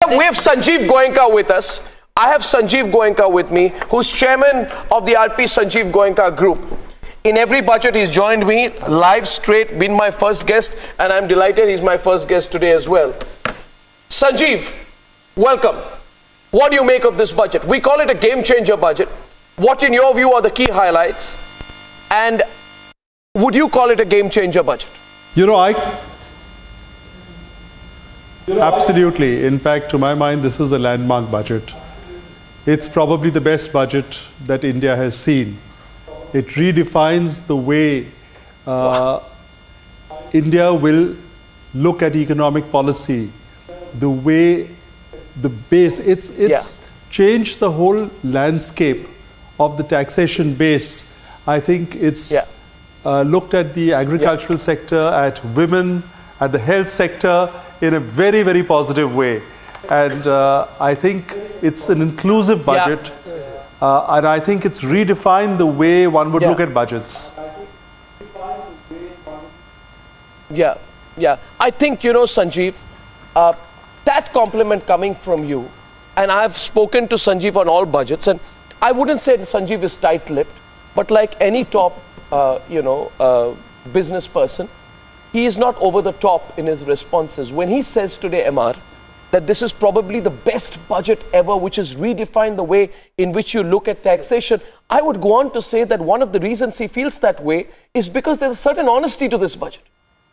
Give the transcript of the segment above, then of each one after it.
We have Sanjeev Goenka with us. I have Sanjeev Goenka with me, who's chairman of the RP Sanjeev Goenka Group. In every budget, he's joined me live straight, been my first guest, and I'm delighted he's my first guest today as well. Sanjeev, welcome. What do you make of this budget? We call it a game changer budget. What, in your view, are the key highlights? And would you call it a game changer budget? Absolutely. In fact, to my mind, this is a landmark budget. It's probably the best budget that India has seen. It redefines the way India will look at economic policy, the way the base, it's changed the whole landscape of the taxation base. I think it's looked at the agricultural sector, at women, at the health sector in a very, very positive way. And I think it's an inclusive budget. And I think it's redefined the way one would look at budgets. I think, Sanjeev, that compliment coming from you, and I've spoken to Sanjeev on all budgets, and I wouldn't say Sanjeev is tight-lipped, but like any top, business person, he is not over the top in his responses. When he says today, MR, that this is probably the best budget ever, which has redefined the way in which you look at taxation, I would go on to say that one of the reasons he feels that way is because there's a certain honesty to this budget.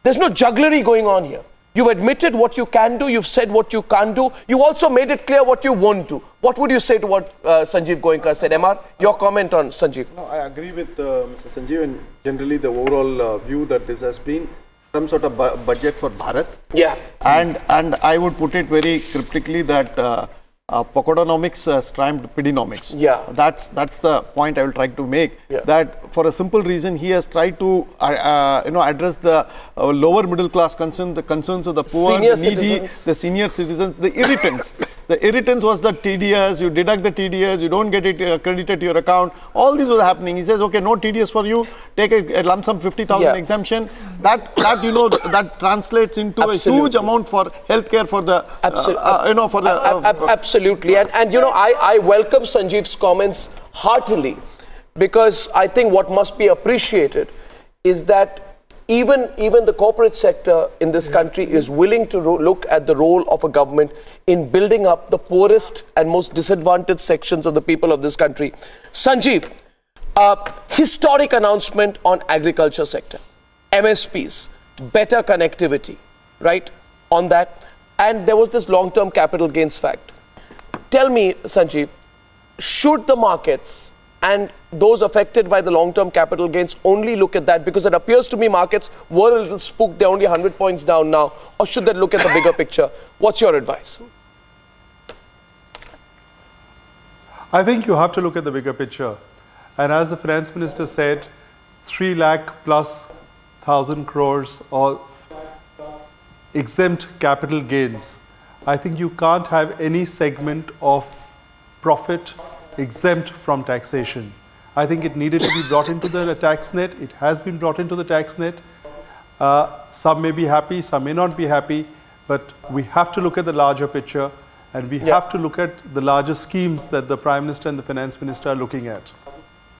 There's no jugglery going on here. You've admitted what you can do, you've said what you can't do, you also made it clear what you won't do. What would you say to what Sanjeev Goenka said? MR, your comment on Sanjeev? No, I agree with Mr. Sanjeev, and generally the overall view that this has been some sort of budget for Bharat. And I would put it very cryptically that Pocodonomics triumphed Pedonomics. That's the point I will try to make. That for a simple reason, he has tried to address the lower middle class concerns, the concerns of the poor, the needy, the senior citizens, the irritants. The irritants was the TDS, you deduct the TDS, you don't get it credited to your account. All this was happening. He says, okay, no TDS for you, take a lump sum 50,000 exemption. That translates into a huge amount for healthcare for the, Absolutely. And I welcome Sanjeev's comments heartily, because I think what must be appreciated is that even the corporate sector in this country is willing to look at the role of a government in building up the poorest and most disadvantaged sections of the people of this country. Sanjeev, historic announcement on agriculture sector, MSPs, better connectivity, right, on that. And there was this long-term capital gains fact. Tell me, Sanjeev, should the markets and those affected by the long-term capital gains only look at that? Because it appears to me markets were a little spooked, they're only 100 points down now. Or should they look at the bigger picture? What's your advice? I think you have to look at the bigger picture. And as the finance minister said, 3 lakh plus 1,000 crores of exempt capital gains. I think you can't have any segment of profit exempt from taxation. I think it needed to be brought into the tax net. It has been brought into the tax net. Some may be happy, some may not be happy, but we have to look at the larger picture, and we have to look at the larger schemes that the Prime Minister and the Finance Minister are looking at.